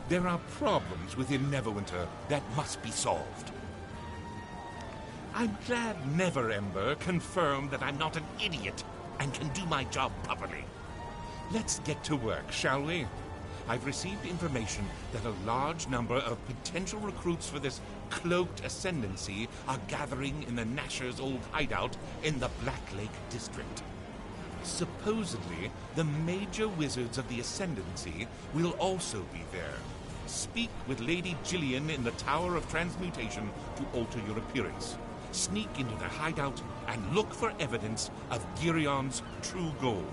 There are problems within Neverwinter that must be solved. I'm glad Neverember confirmed that I'm not an idiot and can do my job properly. Let's get to work, shall we? I've received information that a large number of potential recruits for this cloaked ascendancy are gathering in the Gnasher's old hideout in the Black Lake district. Supposedly, the major wizards of the ascendancy will also be there. Speak with Lady Jillian in the Tower of Transmutation to alter your appearance. Sneak into their hideout and look for evidence of Girion's true goal.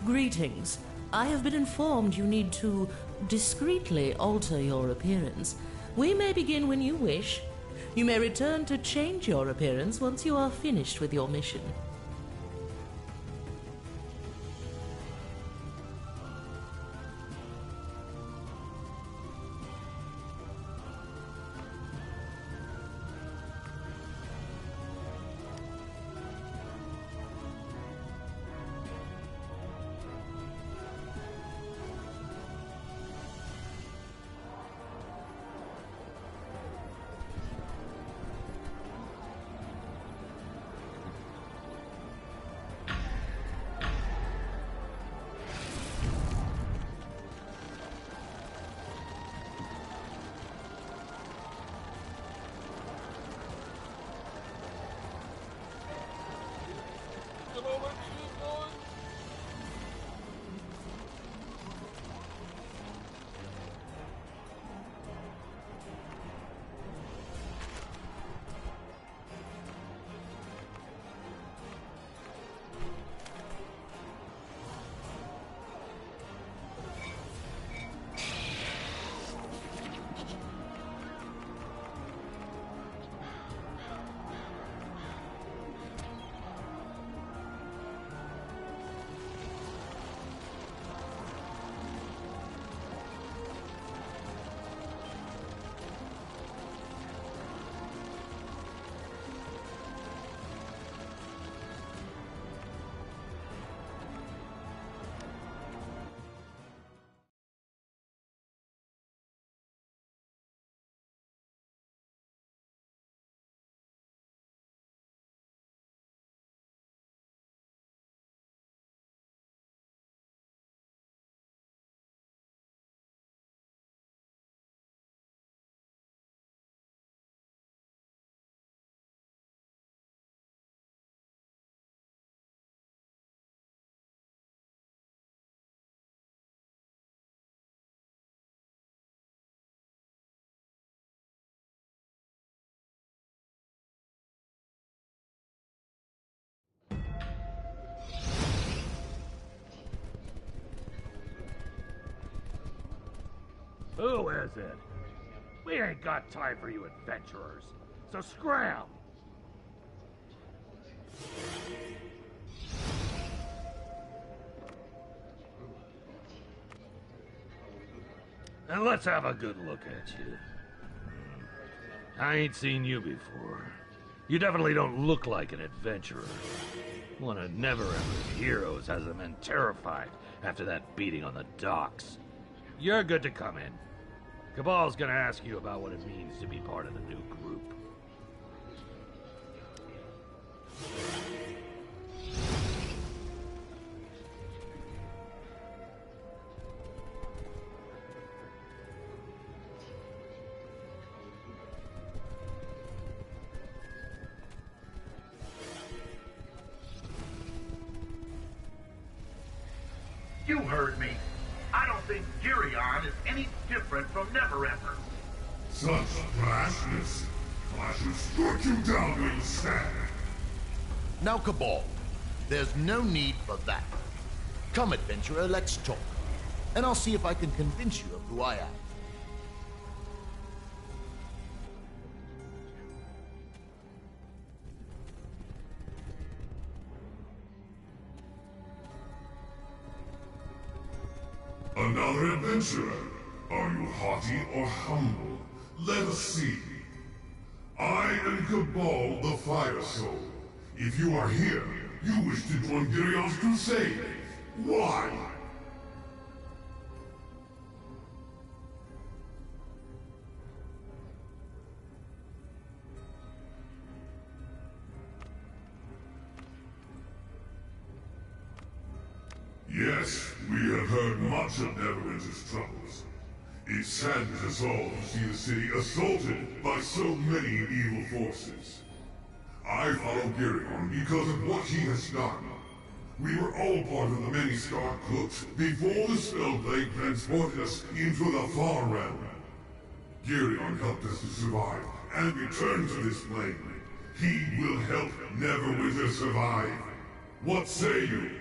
Greetings. I have been informed you need to discreetly alter your appearance. We may begin when you wish. You may return to change your appearance once you are finished with your mission. Who is it? We ain't got time for you adventurers, so scram! And let's have a good look at you. I ain't seen you before. You definitely don't look like an adventurer. One of Neverember's heroes has them men terrified after that beating on the docks. You're good to come in. Cabal's gonna ask you about what it means to be part of the new group. You heard me. I don't think Girion is any different from Neverwinter. Such rashness! I should strike you down where you stand. Now, Cabal, there's no need for that. Come, adventurer, let's talk. And I'll see if I can convince you of who I am. Another adventurer? Are you haughty or humble? Let us see. I am Cabal the Fire Soul. If you are here, you wish to join Girion's crusade. Why? Yes, we have heard much of Neverwinter's troubles. It saddens us all to see the city assaulted by so many evil forces. I follow Girion because of what he has done. We were all part of the many scarred cloaks before the Spellblade transported us into the Far Realm. Girion helped us to survive and return to this plane. He will help Neverwinter survive. What say you?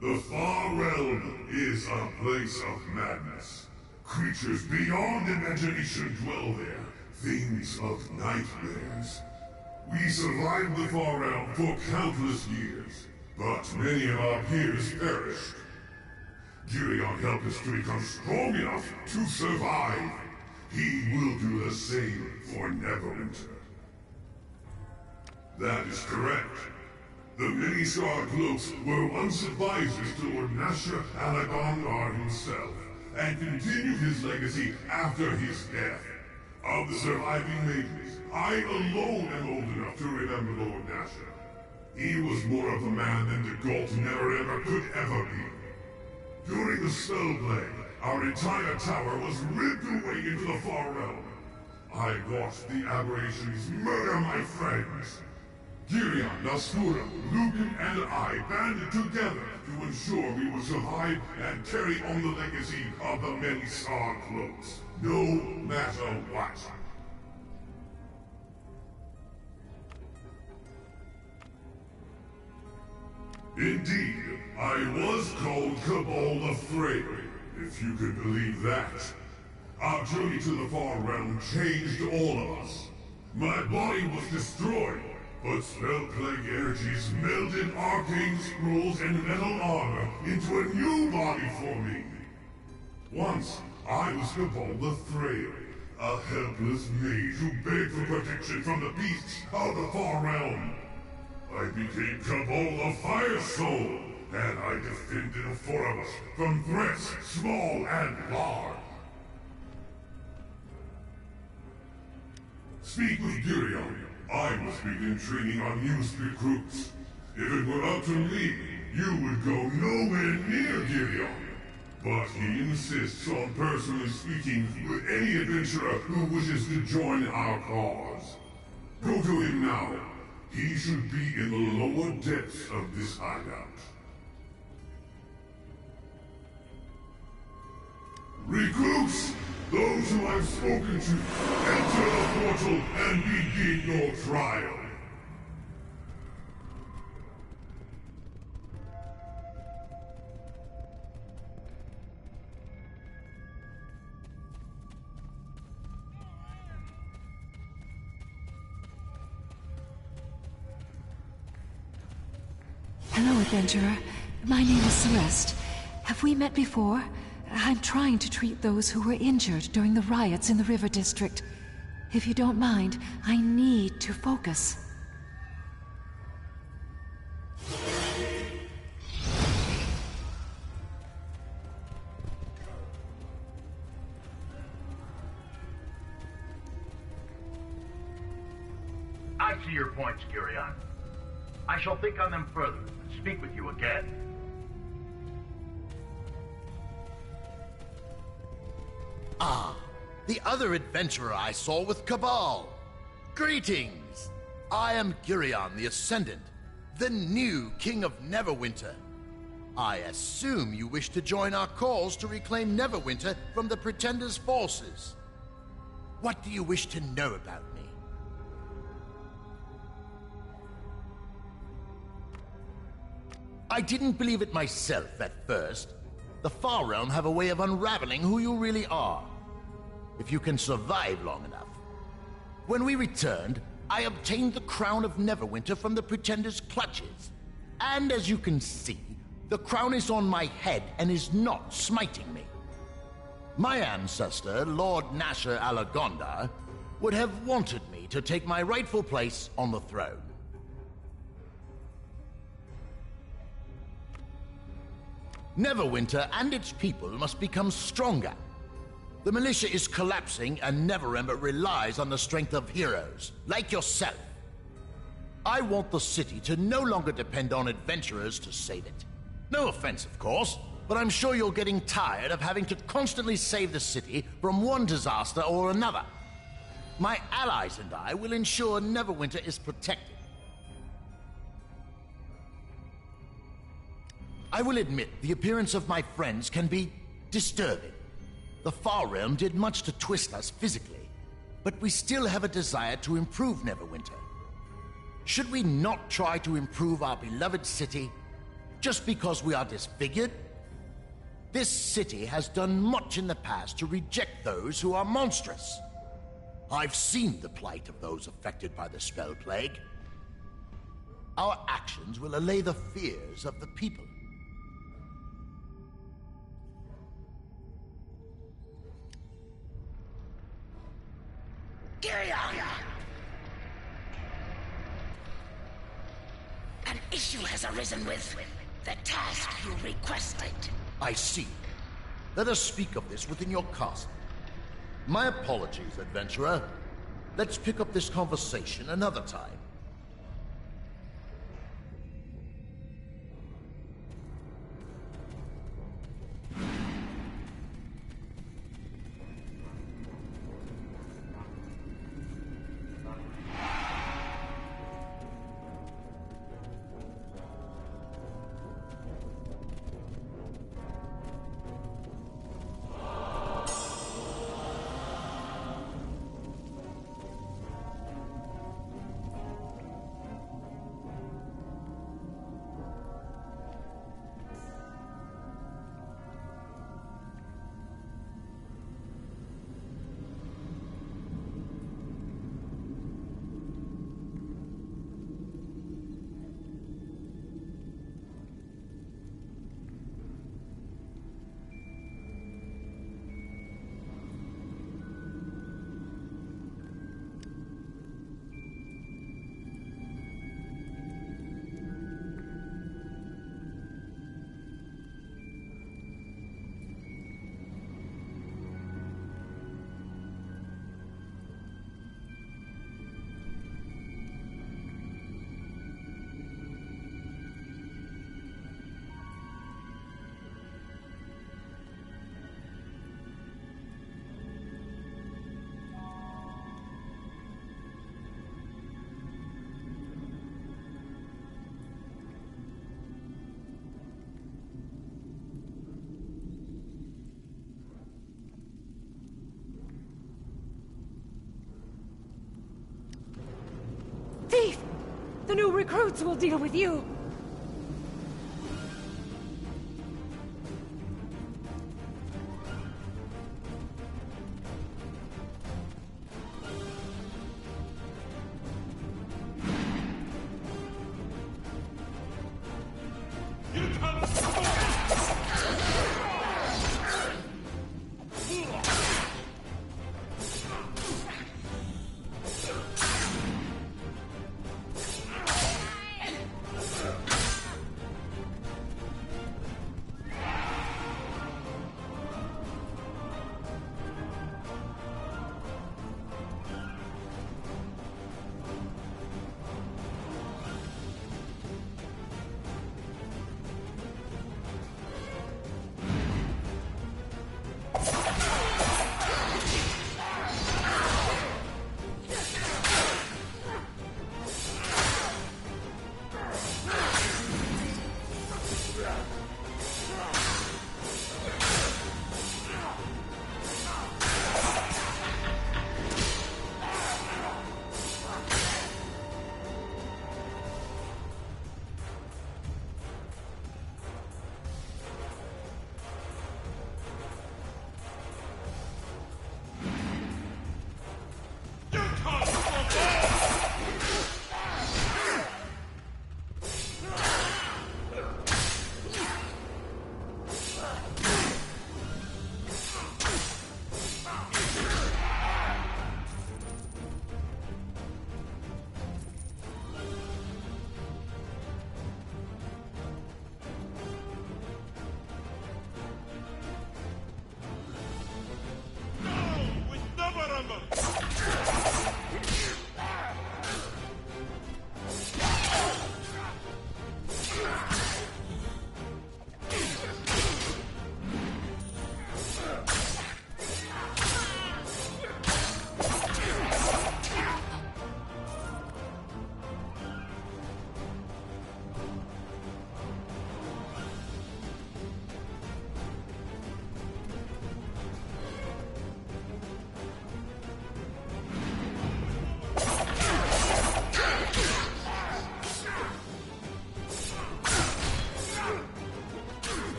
The Far Realm is a place of madness. Creatures beyond imagination dwell there, things of nightmares. We survived the Far Realm for countless years, but many of our peers perished. Girion helped us to become strong enough to survive. He will do the same for Neverwinter. That is correct. The many scarred cloaks were once advisors to Lord Nasher Alagongar himself, and continued his legacy after his death. Of the surviving mages, I alone am old enough to remember Lord Nasher. He was more of a man than the Galt Neverwinter could ever be. During the Spellblade, our entire tower was ripped away into the Far Realm. I watched the aberrations murder my friends. Girion, Nastura, Lucan, and I banded together to ensure we would survive and carry on the legacy of the many scarred cloaks, no matter what. Indeed, I was called Cabal the Frail, if you can believe that. Our journey to the Far Realm changed all of us. My body was destroyed, but Spellplague energies melded arcane scrolls and metal armor into a new body for me. Once, I was Cabal the Frail, a helpless mage who begged for protection from the beasts of the Far Realm. I became Cabal the Fire Soul, and I defended the four of us from threats small and large. Speak with Girion. I must begin training our newest recruits. If it were up to me, you would go nowhere near Girion. But he insists on personally speaking with any adventurer who wishes to join our cause. Go to him now. He should be in the lower depths of this hideout. Recruits! Those who I've spoken to, enter the portal and begin your trial. Hello, adventurer. My name is Celeste. Have we met before? I'm trying to treat those who were injured during the riots in the River District. If you don't mind, I need to focus. I see your points, Girion. I shall think on them further and speak with you again. Ah, The other adventurer I saw with Cabal. Greetings! I am Girion the Ascendant, the new King of Neverwinter. I assume you wish to join our cause to reclaim Neverwinter from the Pretender's forces. What do you wish to know about me? I didn't believe it myself at first. The Far Realm have a way of unraveling who you really are, if you can survive long enough. When we returned, I obtained the crown of Neverwinter from the Pretender's clutches. And as you can see, the crown is on my head and is not smiting me. My ancestor, Lord Nasher Alagondar, would have wanted me to take my rightful place on the throne. Neverwinter and its people must become stronger. The militia is collapsing and Neverember relies on the strength of heroes, like yourself. I want the city to no longer depend on adventurers to save it. No offense, of course, but I'm sure you're getting tired of having to constantly save the city from one disaster or another. My allies and I will ensure Neverwinter is protected. I will admit the appearance of my friends can be disturbing. The Far Realm did much to twist us physically, but we still have a desire to improve Neverwinter. Should we not try to improve our beloved city just because we are disfigured? This city has done much in the past to reject those who are monstrous. I've seen the plight of those affected by the spell plague. Our actions will allay the fears of the people. An issue has arisen with the task you requested. I see. Let us speak of this within your castle. My apologies, adventurer. Let's pick up this conversation another time. Thief! The new recruits will deal with you!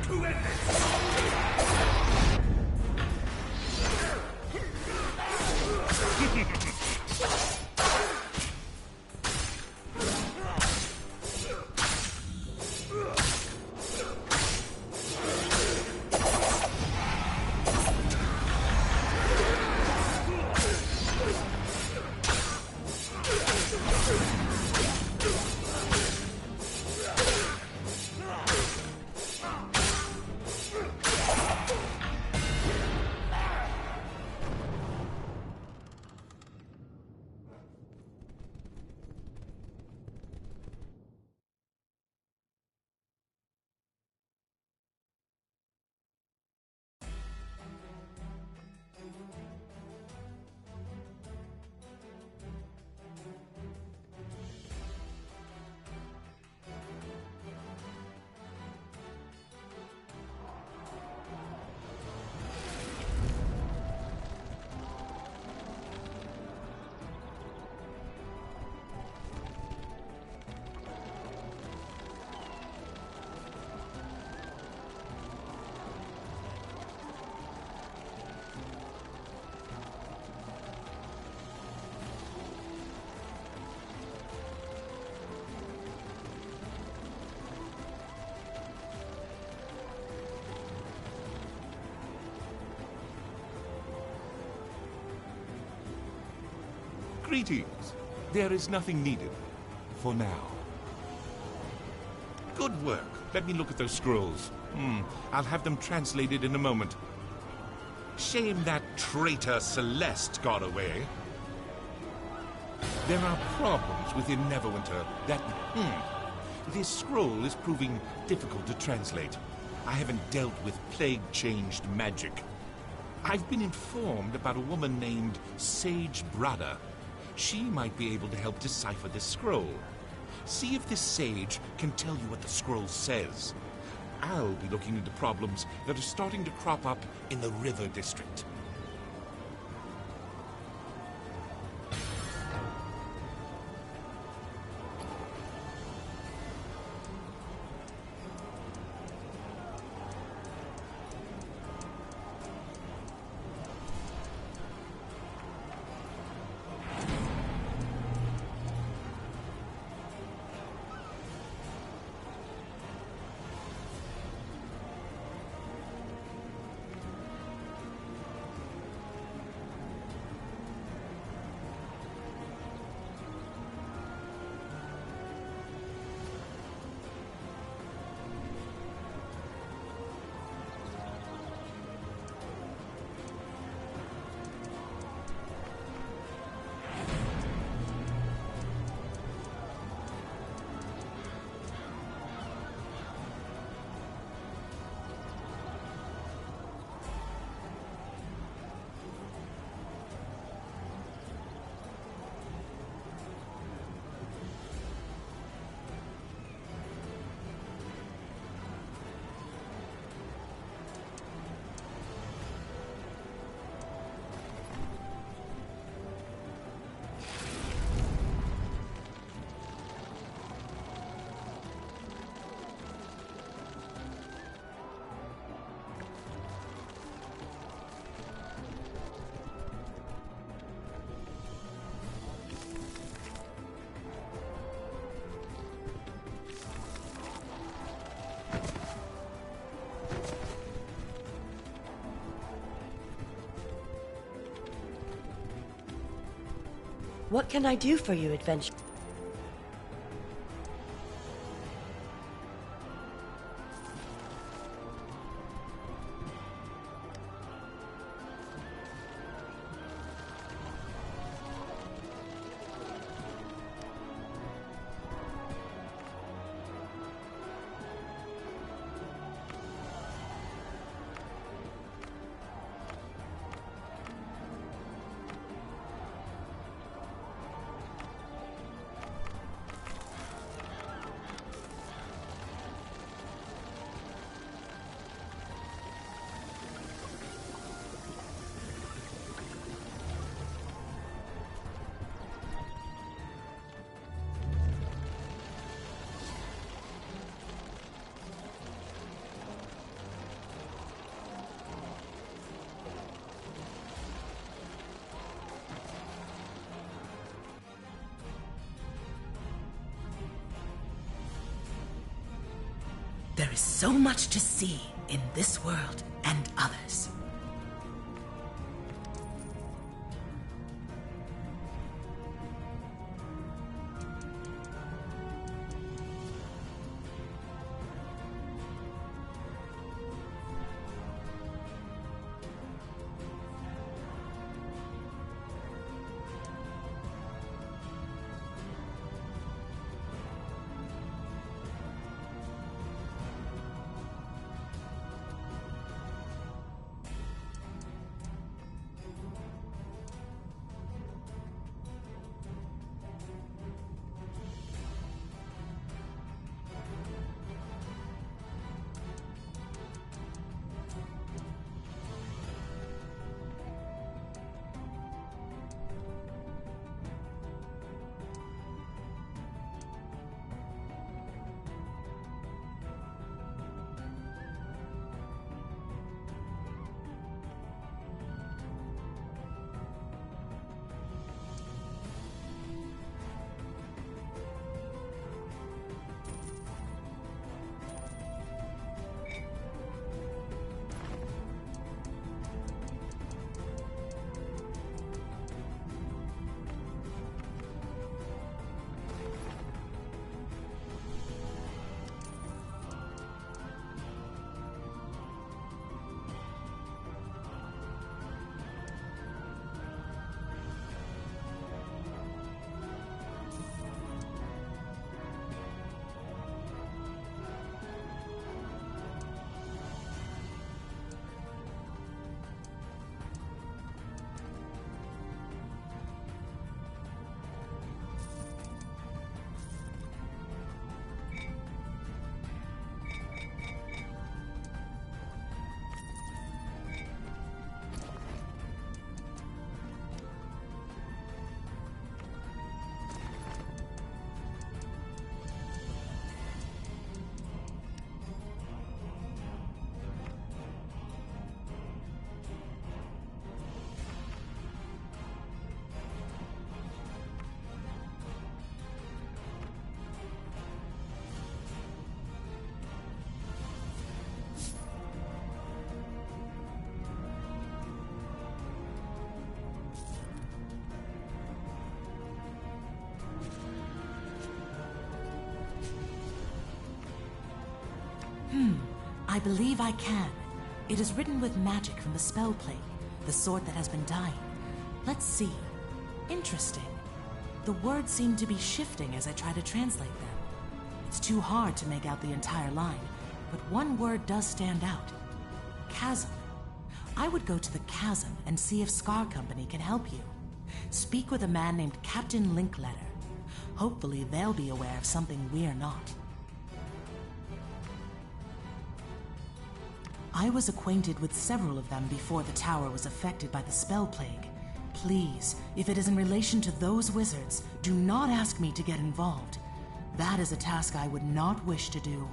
to end it! Greetings. There is nothing needed. For now. Good work. Let me look at those scrolls. I'll have them translated in a moment. Shame that traitor Celeste got away. There are problems within Neverwinter that... This scroll is proving difficult to translate. I haven't dealt with plague-changed magic. I've been informed about a woman named Sage Brada. She might be able to help decipher this scroll. See if this sage can tell you what the scroll says. I'll be looking into problems that are starting to crop up in the River District. What can I do for you, adventurer? There is so much to see in this world and others. I believe I can. It is written with magic from the spell plague, the sort that has been dying. Let's see. Interesting. The words seem to be shifting as I try to translate them. It's too hard to make out the entire line, but one word does stand out. Chasm. I would go to the chasm and see if Scar Company can help you. Speak with a man named Captain Linkletter. Hopefully they'll be aware of something we're not. I was acquainted with several of them before the tower was affected by the spell plague. Please, if it is in relation to those wizards, do not ask me to get involved. That is a task I would not wish to do.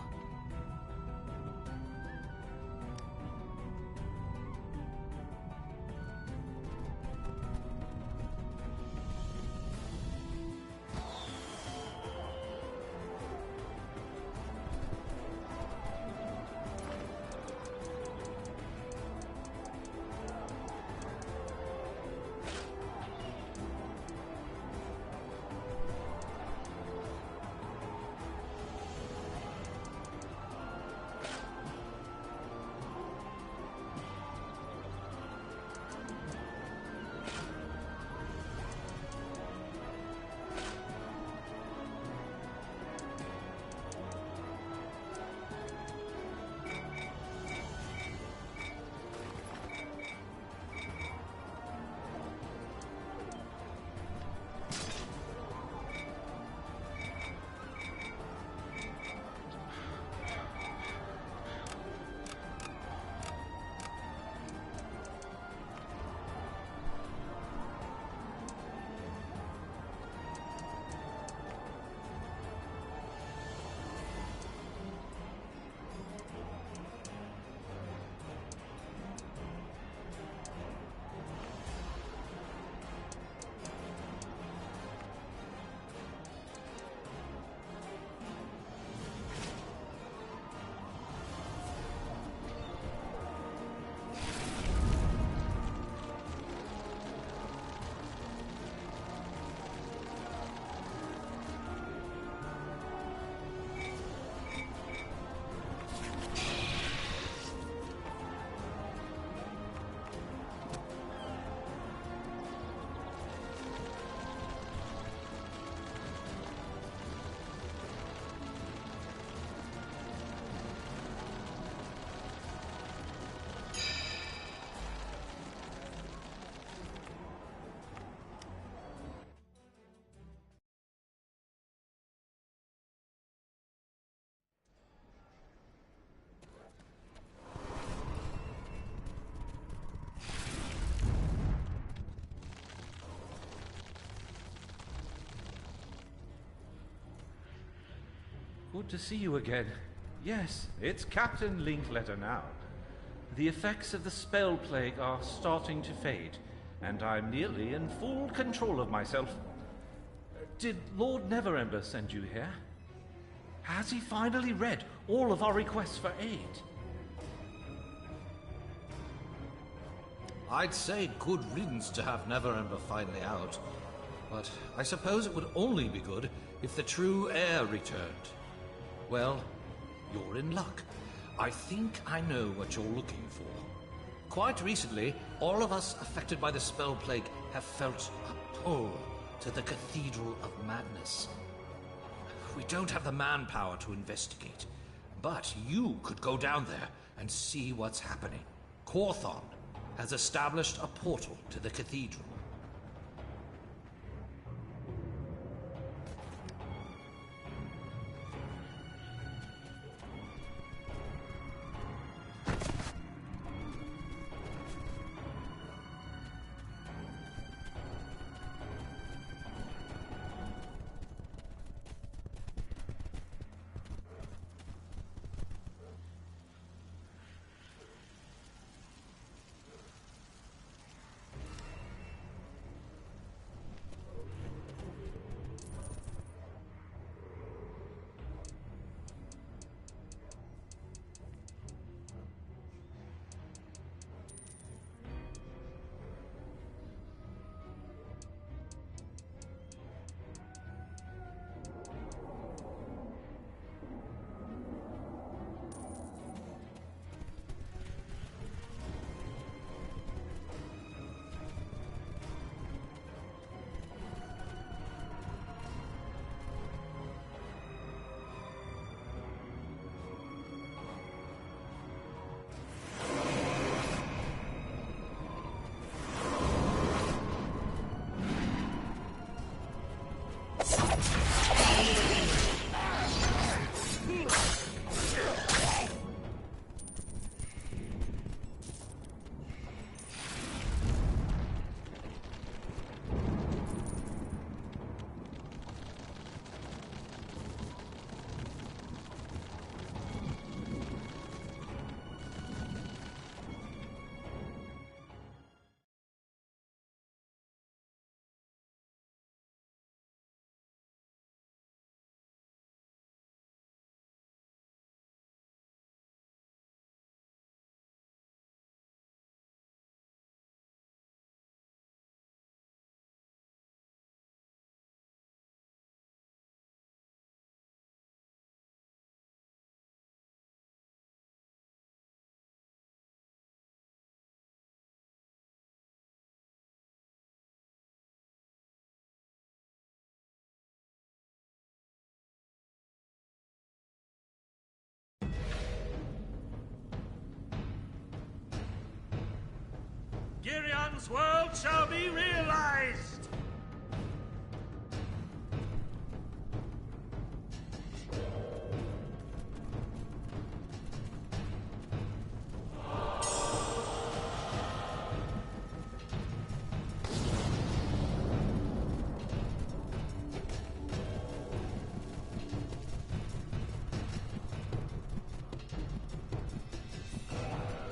Good to see you again. Yes, it's Captain Linkletter now. The effects of the spell plague are starting to fade, and I'm nearly in full control of myself. Did Lord Neverwinter send you here? Has he finally read all of our requests for aid? I'd say good riddance to have Neverwinter finally out, but I suppose it would only be good if the true heir returned. Well, you're in luck. I think I know what you're looking for. Quite recently, all of us affected by the spell plague have felt a pull to the Cathedral of Madness. We don't have the manpower to investigate, but you could go down there and see what's happening. Quorthon has established a portal to the cathedral. Girion's world shall be realized!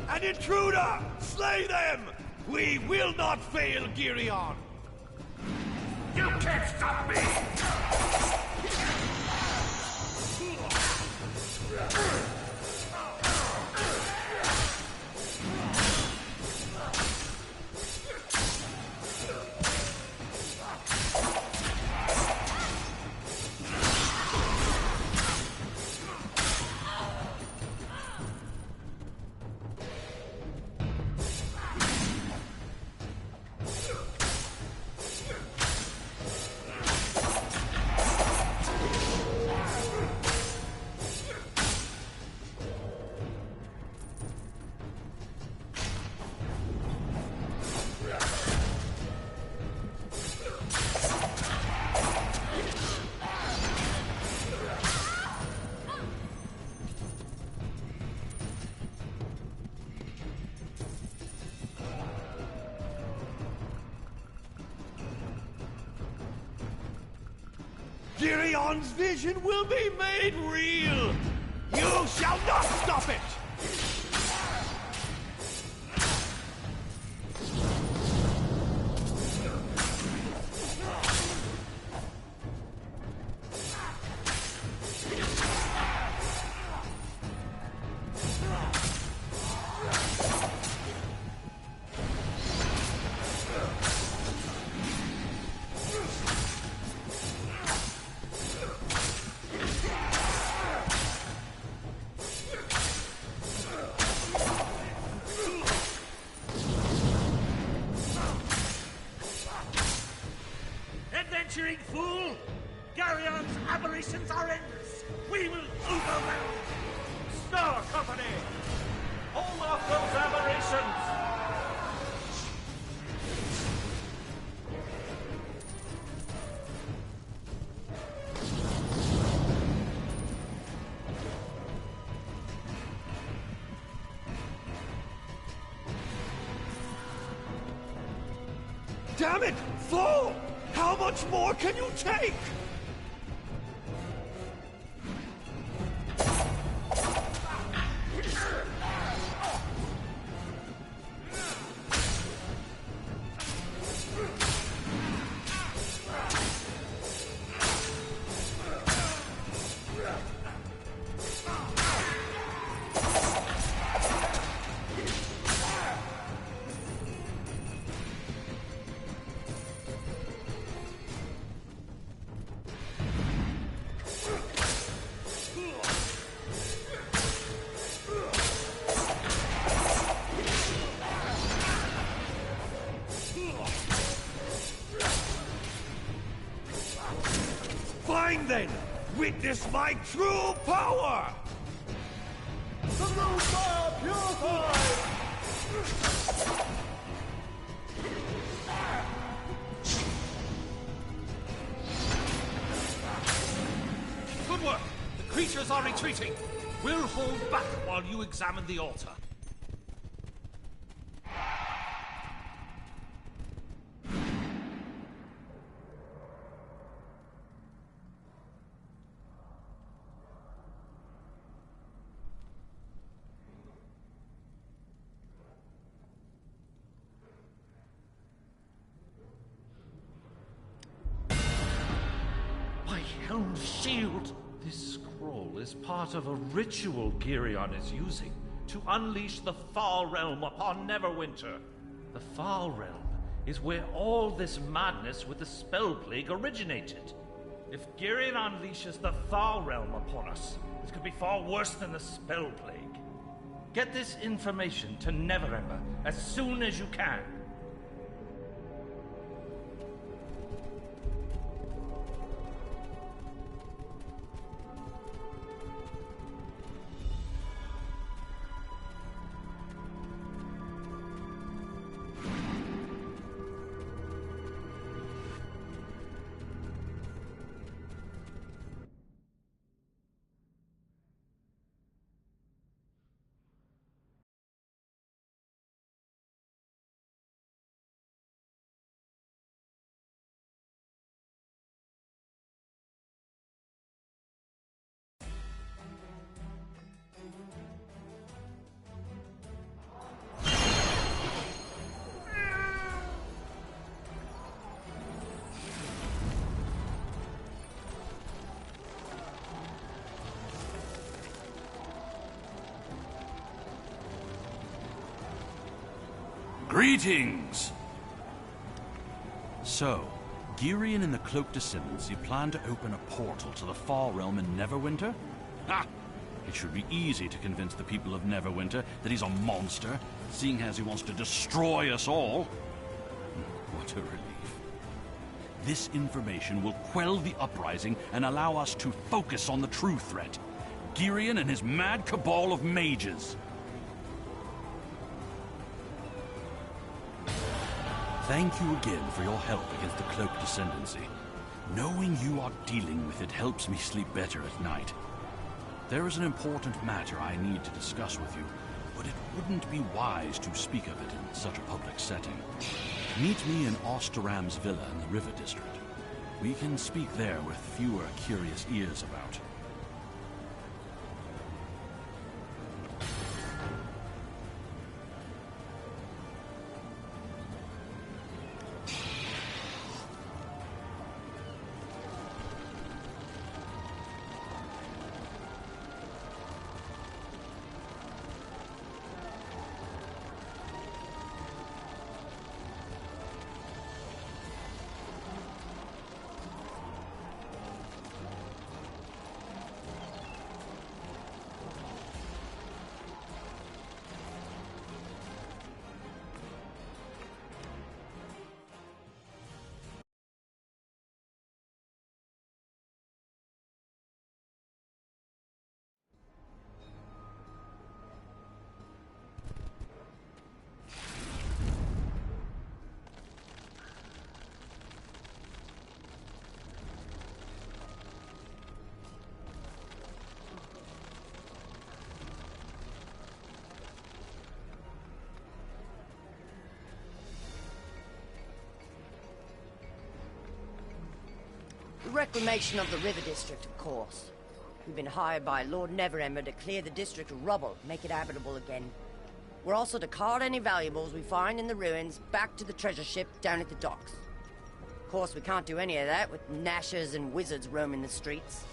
An intruder! Slay them! We will not fail, Girion! You can't stop me! Girion's vision will be made real! You shall not stop it! Adventuring fool! Garion's aberrations are endless! We will overwhelm! Star Company! Hold off those aberrations! Damn it! Fall! How much more can you take? Fine then! Witness my true power! The roots are purified! Good work! The creatures are retreating. We'll hold back while you examine the altar. Helm's shield! This scroll is part of a ritual Girion is using to unleash the Far Realm upon Neverwinter. The Far Realm is where all this madness with the Spell Plague originated. If Girion unleashes the Far Realm upon us, this could be far worse than the Spell Plague. Get this information to Neverember as soon as you can. Greetings! So, Girion and the Cloaked Ascendancy plan to open a portal to the Far Realm in Neverwinter? Ha! It should be easy to convince the people of Neverwinter that he's a monster, seeing as he wants to destroy us all. What a relief. This information will quell the uprising and allow us to focus on the true threat. Girion and his mad cabal of mages. Thank you again for your help against the Cloaked Ascendancy. Knowing you are dealing with it helps me sleep better at night. There is an important matter I need to discuss with you, but it wouldn't be wise to speak of it in such a public setting. Meet me in Osteram's villa in the River District. We can speak there with fewer curious ears about. The reclamation of the River District, of course. We've been hired by Lord Neverwinter to clear the district of rubble, make it habitable again. We're also to cart any valuables we find in the ruins back to the treasure ship down at the docks. Of course, we can't do any of that with gnashers and wizards roaming the streets.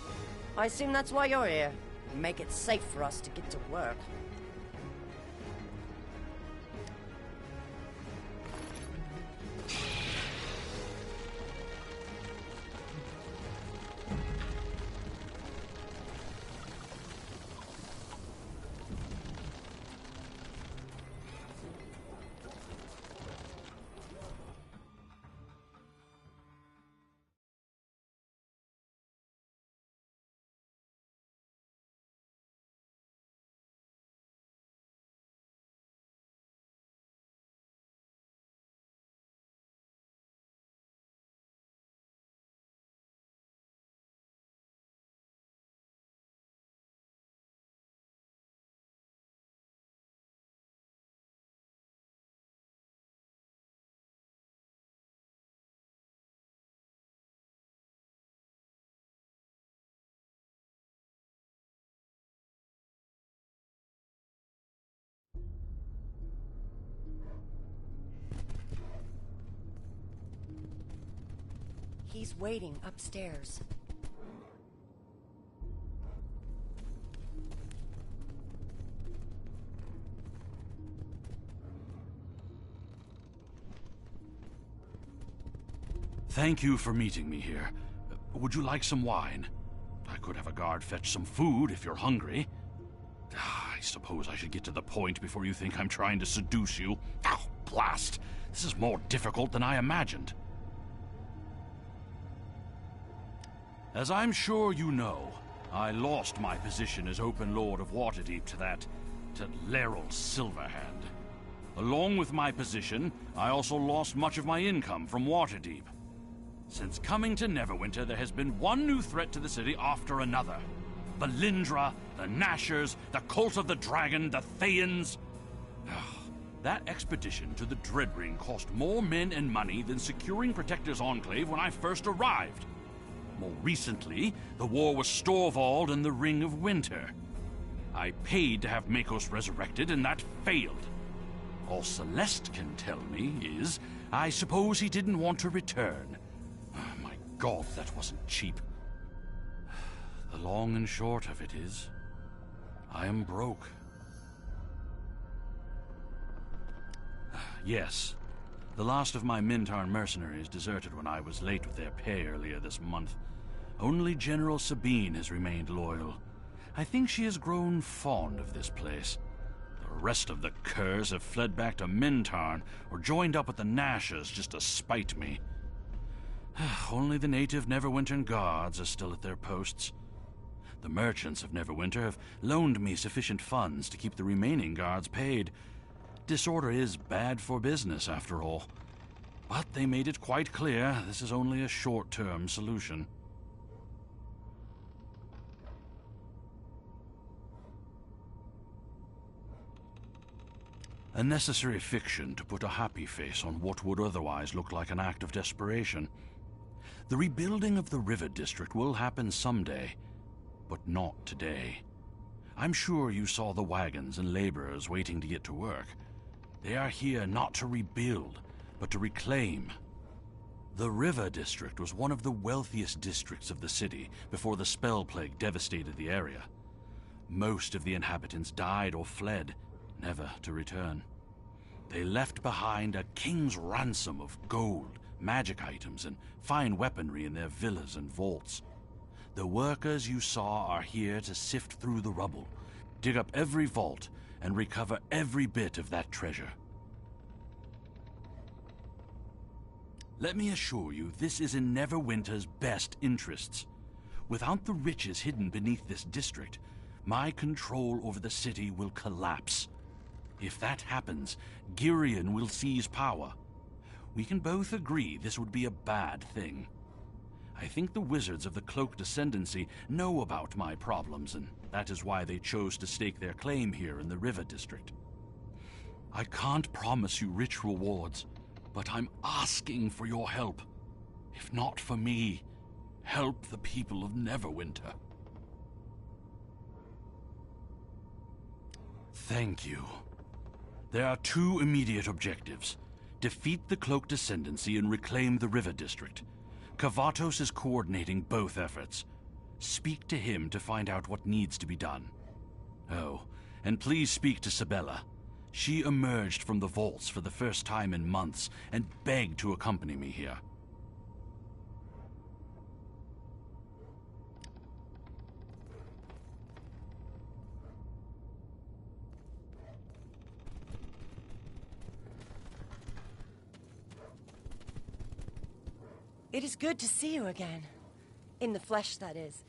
I assume that's why you're here. Make it safe for us to get to work. He's waiting upstairs. Thank you for meeting me here. Would you like some wine? I could have a guard fetch some food if you're hungry. I suppose I should get to the point before you think I'm trying to seduce you. Oh, blast! This is more difficult than I imagined. As I'm sure you know, I lost my position as Open Lord of Waterdeep to Laeral Silverhand. Along with my position, I also lost much of my income from Waterdeep. Since coming to Neverwinter, there has been one new threat to the city after another. The Lindra, the Gnashers, the Cult of the Dragon, the Thayians. That expedition to the Dreadring cost more men and money than securing Protector's Enclave when I first arrived. More recently, the war was Storvald and the Ring of Winter. I paid to have Makos resurrected, and that failed. All Celeste can tell me is, I suppose he didn't want to return. My God, that wasn't cheap. The long and short of it is, I am broke. Yes, the last of my Mintarn mercenaries deserted when I was late with their pay earlier this month. Only General Sabine has remained loyal. I think she has grown fond of this place. The rest of the curs have fled back to Mintarn or joined up with the Gnashers just to spite me. Only the native Neverwinter guards are still at their posts. The merchants of Neverwinter have loaned me sufficient funds to keep the remaining guards paid. Disorder is bad for business, after all. But they made it quite clear this is only a short-term solution. A necessary fiction to put a happy face on what would otherwise look like an act of desperation. The rebuilding of the River District will happen someday, but not today. I'm sure you saw the wagons and laborers waiting to get to work. They are here not to rebuild, but to reclaim. The River District was one of the wealthiest districts of the city before the Spell Plague devastated the area. Most of the inhabitants died or fled, never to return. They left behind a king's ransom of gold, magic items, and fine weaponry in their villas and vaults. The workers you saw are here to sift through the rubble, dig up every vault, and recover every bit of that treasure. Let me assure you, this is in Neverwinter's best interests. Without the riches hidden beneath this district, my control over the city will collapse. If that happens, Girion will seize power. We can both agree this would be a bad thing. I think the wizards of the Cloak Descendancy know about my problems, and that is why they chose to stake their claim here in the River District. I can't promise you rich rewards, but I'm asking for your help. If not for me, help the people of Neverwinter. Thank you. There are two immediate objectives. Defeat the Cloak Descendancy and reclaim the River District. Kavatos is coordinating both efforts. Speak to him to find out what needs to be done. Oh, and please speak to Sabella. She emerged from the vaults for the first time in months and begged to accompany me here. It is good to see you again. In the flesh, that is.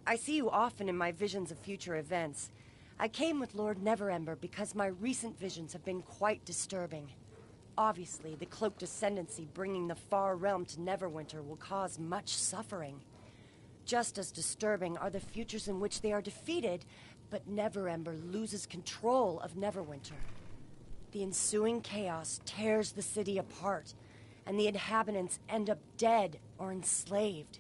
I see you often in my visions of future events. I came with Lord Neverember because my recent visions have been quite disturbing. Obviously, the Cloak Descendancy bringing the Far Realm to Neverwinter will cause much suffering. Just as disturbing are the futures in which they are defeated, but Neverember loses control of Neverwinter. The ensuing chaos tears the city apart, and the inhabitants end up dead or enslaved.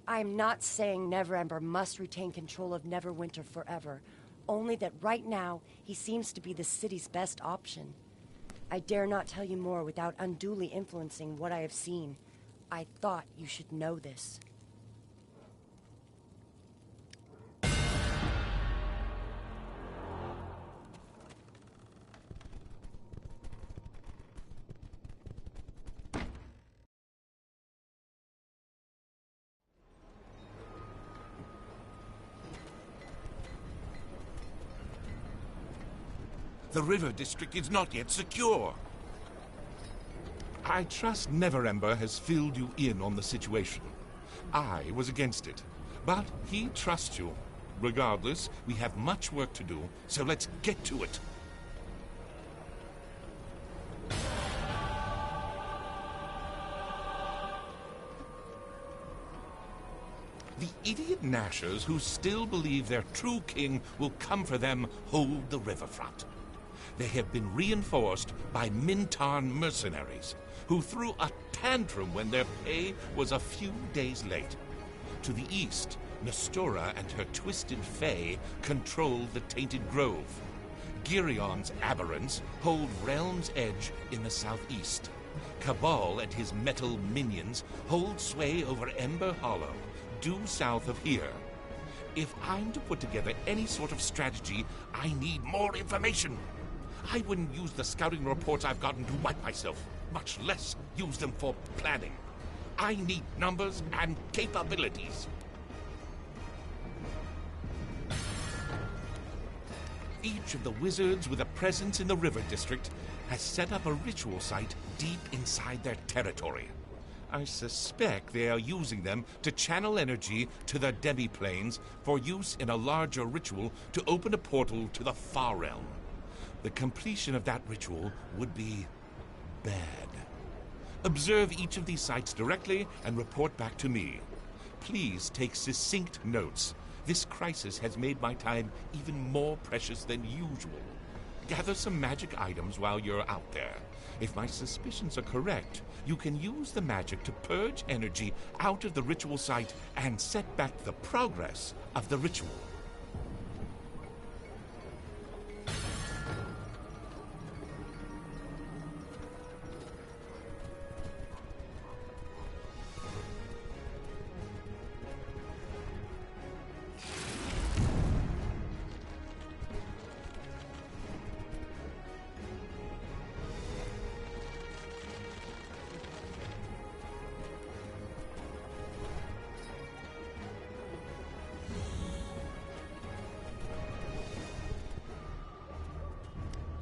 I am not saying Neverember must retain control of Neverwinter forever, only that right now he seems to be the city's best option. I dare not tell you more without unduly influencing what I have seen. I thought you should know this. The River District is not yet secure. I trust Neverember has filled you in on the situation. I was against it, but he trusts you. Regardless, we have much work to do, so let's get to it. The idiot Nashers who still believe their true king will come for them hold the riverfront. They have been reinforced by Mintarn mercenaries, who threw a tantrum when their pay was a few days late. To the east, Nestora and her twisted fae control the Tainted Grove. Girion's aberrants hold Realm's Edge in the southeast. Cabal and his metal minions hold sway over Ember Hollow, due south of here. If I'm to put together any sort of strategy, I need more information. I wouldn't use the scouting reports I've gotten to wipe myself, much less use them for planning. I need numbers and capabilities. Each of the wizards with a presence in the River District has set up a ritual site deep inside their territory. I suspect they are using them to channel energy to the demi-planes for use in a larger ritual to open a portal to the Far Realm. The completion of that ritual would be bad. Observe each of these sites directly and report back to me. Please take succinct notes. This crisis has made my time even more precious than usual. Gather some magic items while you're out there. If my suspicions are correct, you can use the magic to purge energy out of the ritual site and set back the progress of the ritual.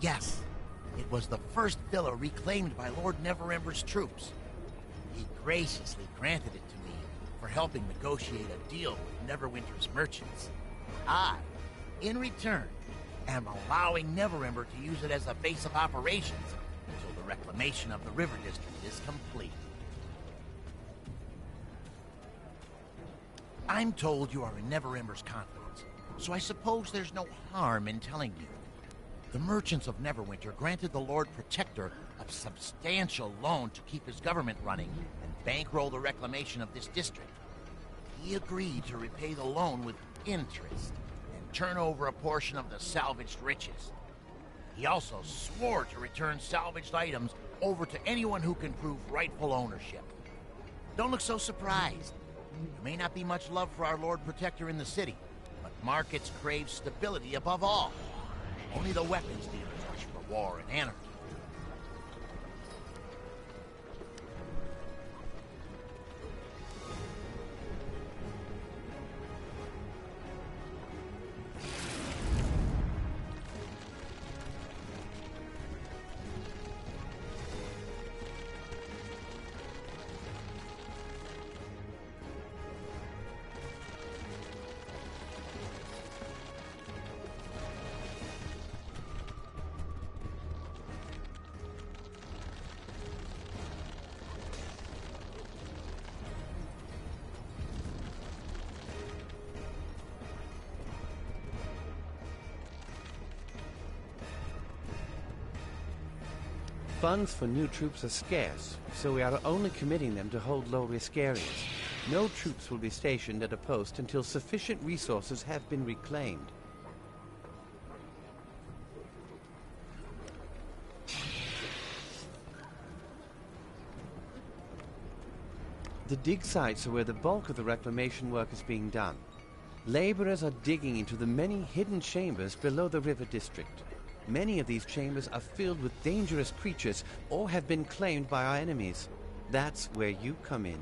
Yes, it was the first villa reclaimed by Lord Neverember's troops. He graciously granted it to me for helping negotiate a deal with Neverwinter's merchants. I, in return, am allowing Neverember to use it as a base of operations until the reclamation of the River District is complete. I'm told you are in Neverember's confidence, so I suppose there's no harm in telling you. The merchants of Neverwinter granted the Lord Protector a substantial loan to keep his government running and bankroll the reclamation of this district. He agreed to repay the loan with interest and turn over a portion of the salvaged riches. He also swore to return salvaged items over to anyone who can prove rightful ownership. Don't look so surprised. There may not be much love for our Lord Protector in the city, but markets crave stability above all. Only the weapons dealers rush for war and anarchy. Funds for new troops are scarce, so we are only committing them to hold low-risk areas. No troops will be stationed at a post until sufficient resources have been reclaimed. The dig sites are where the bulk of the reclamation work is being done. Laborers are digging into the many hidden chambers below the river district. Many of these chambers are filled with dangerous creatures or have been claimed by our enemies. That's where you come in.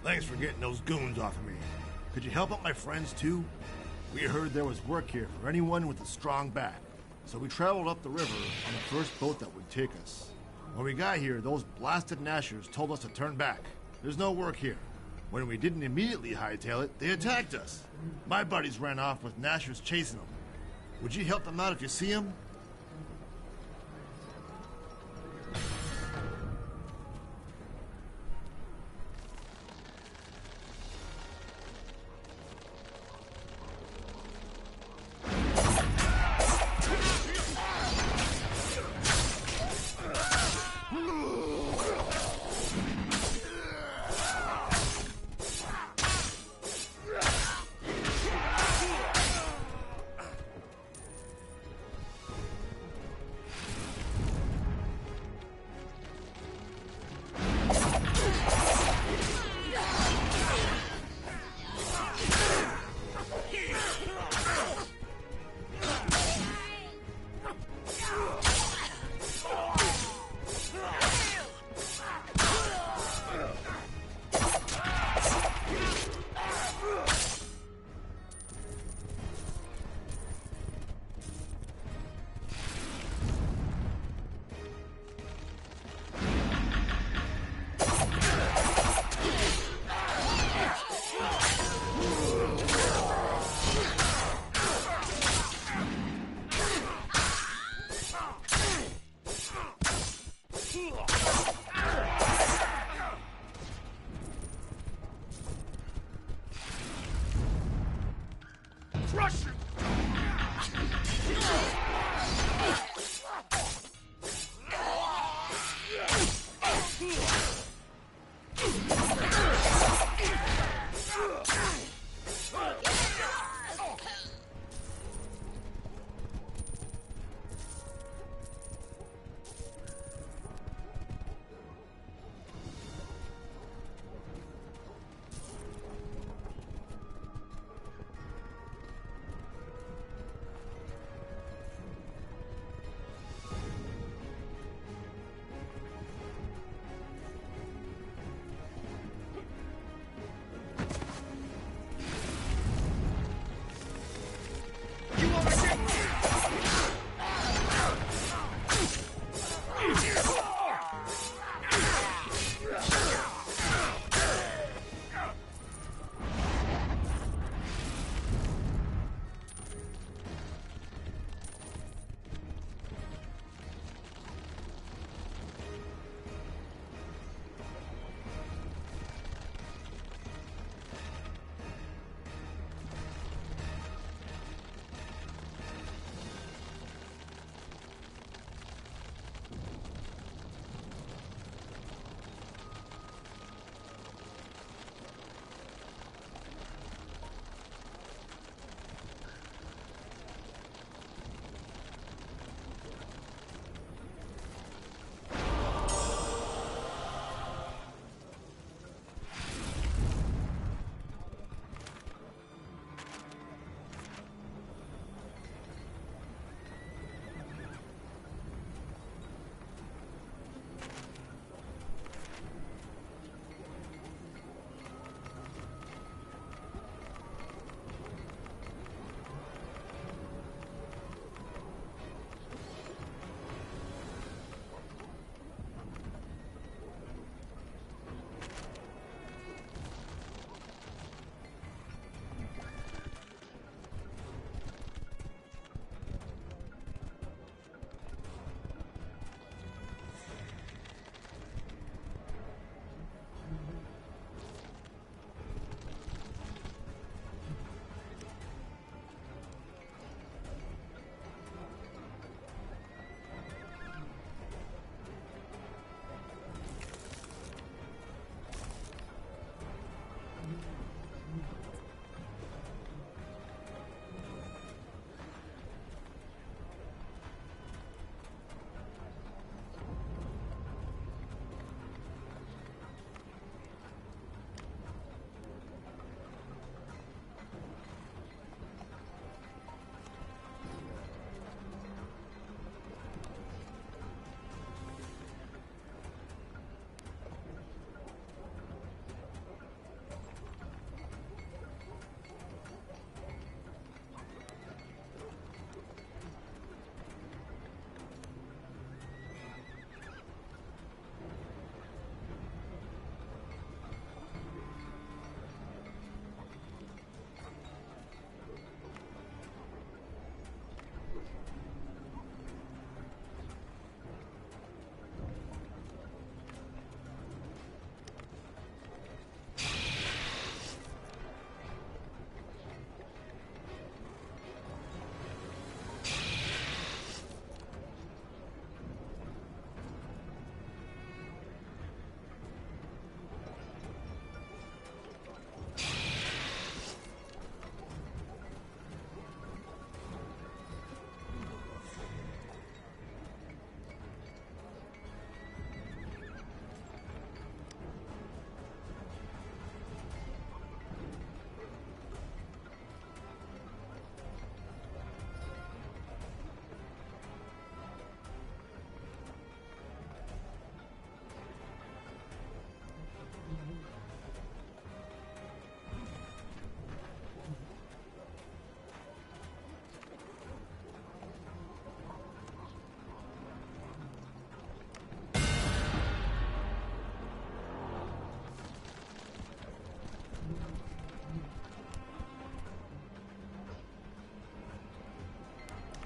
Thanks for getting those goons off of me. Could you help out my friends, too? We heard there was work here for anyone with a strong back. So we traveled up the river on the first boat that would take us. When we got here, those blasted Nashers told us to turn back. There's no work here. When we didn't immediately hightail it, they attacked us. My buddies ran off with Nashers chasing them. Would you help them out if you see them?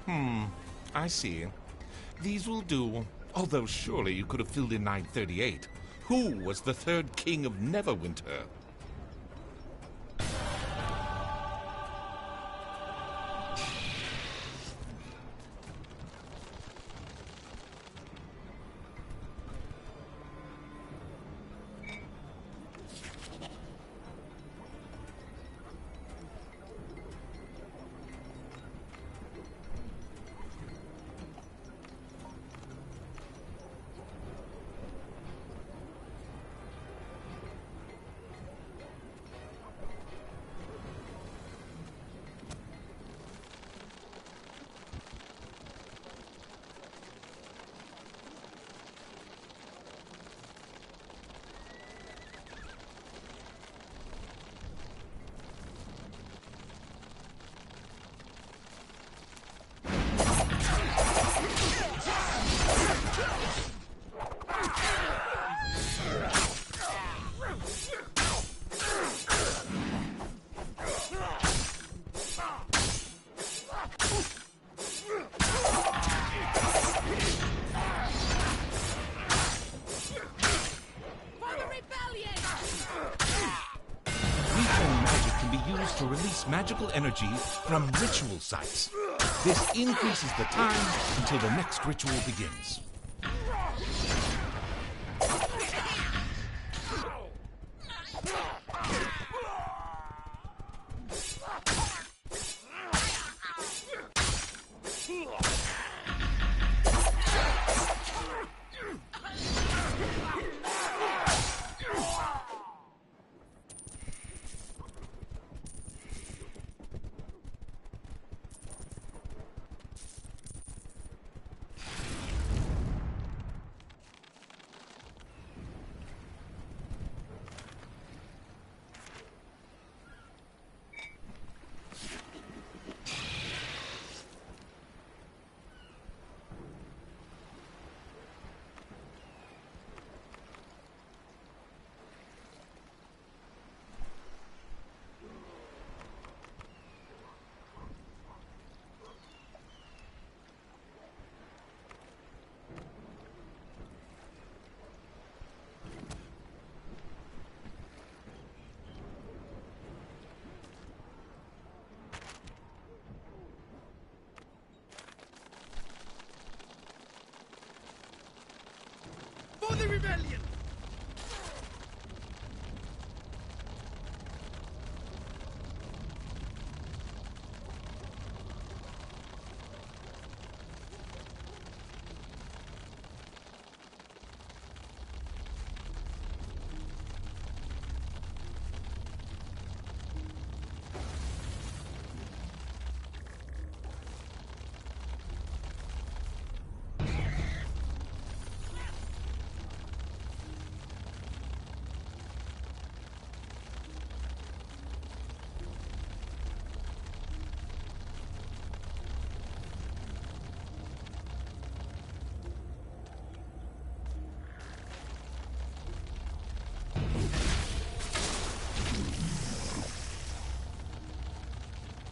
I see. These will do. Although surely you could have filled in 938. Who was the third king of Neverwinter? To release magical energy from ritual sites. This increases the time until the next ritual begins. For the rebellion!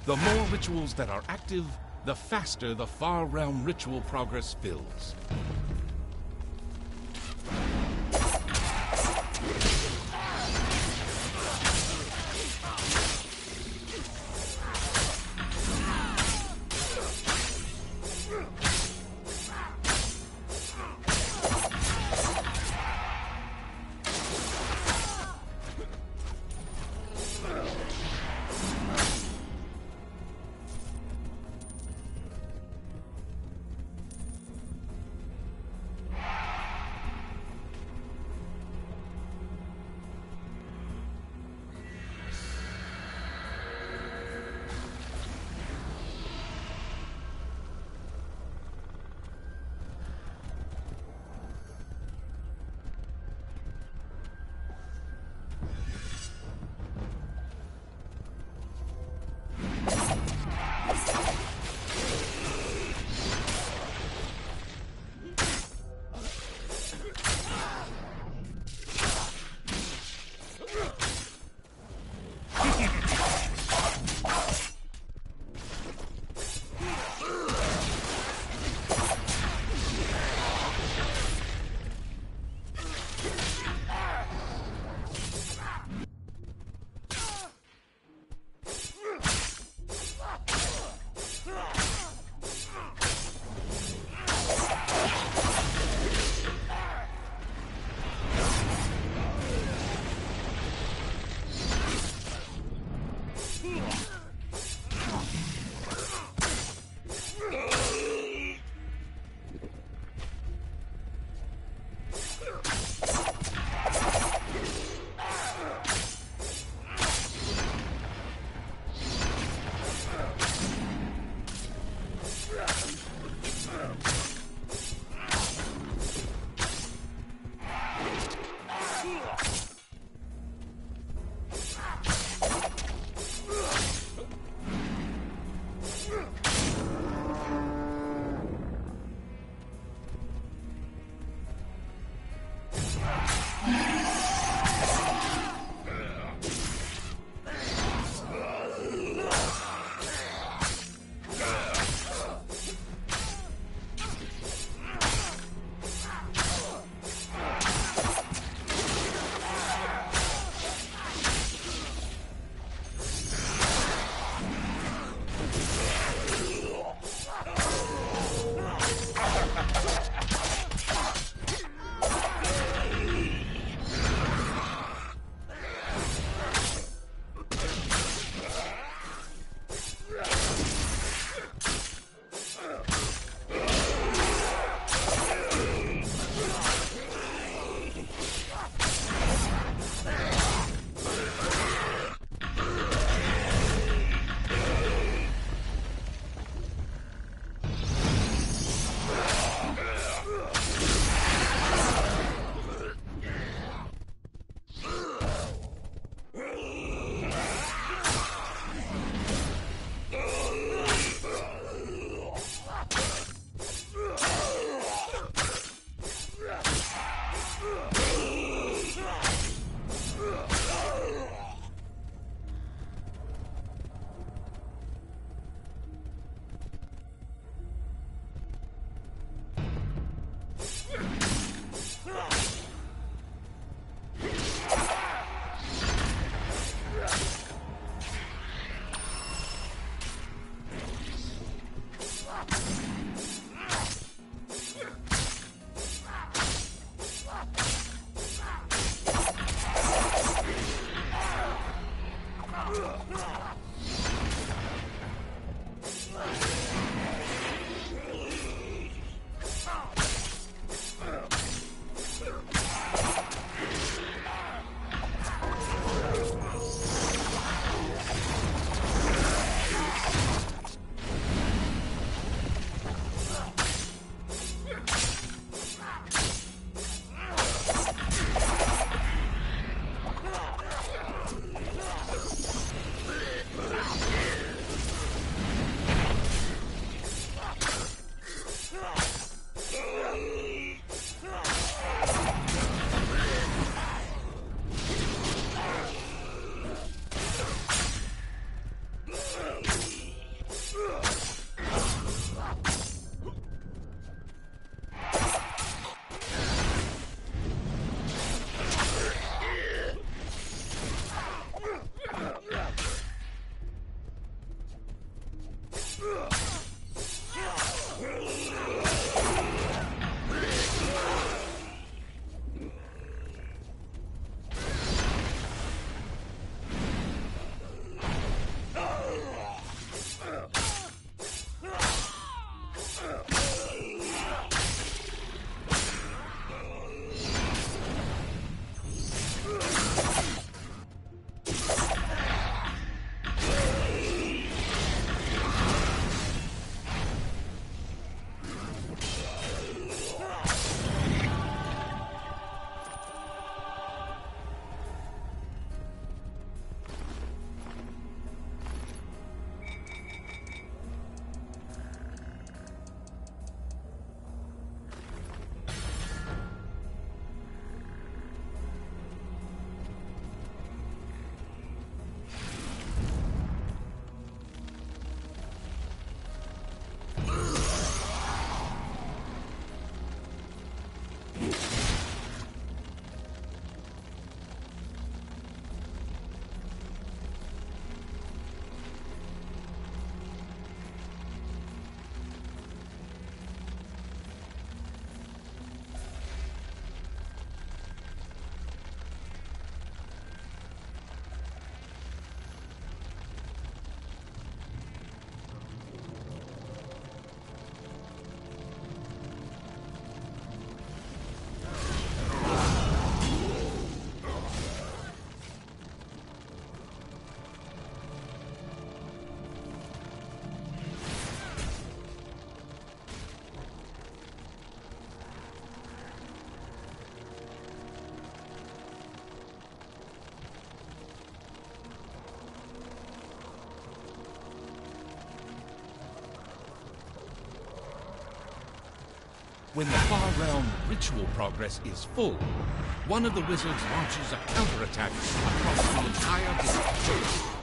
The more rituals that are active, the faster the Far Realm ritual progress builds. When the Far Realm ritual progress is full, one of the wizards launches a counterattack across the entire district.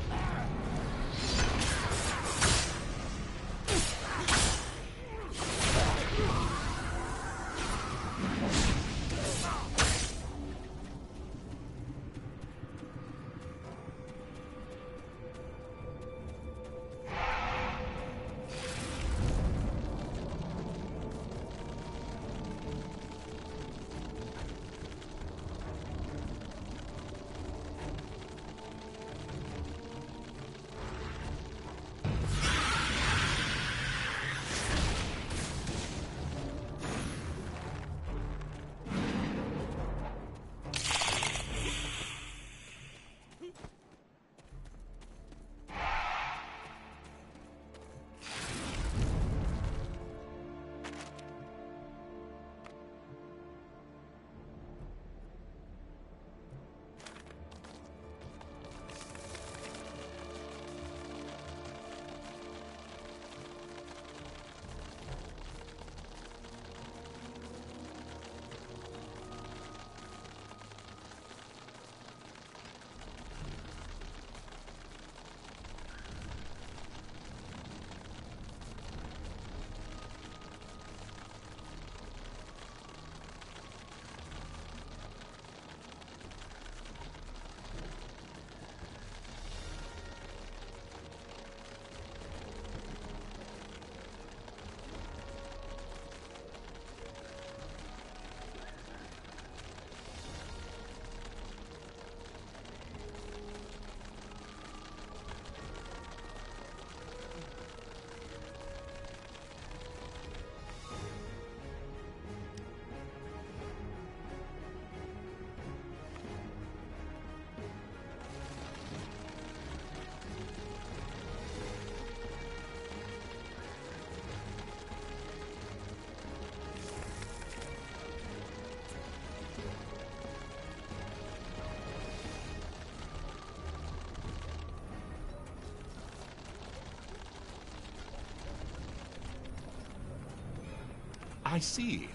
I see.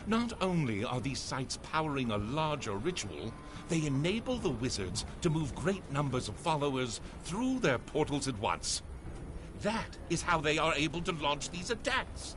Not only are these sites powering a larger ritual, they enable the wizards to move great numbers of followers through their portals at once. That is how they are able to launch these attacks.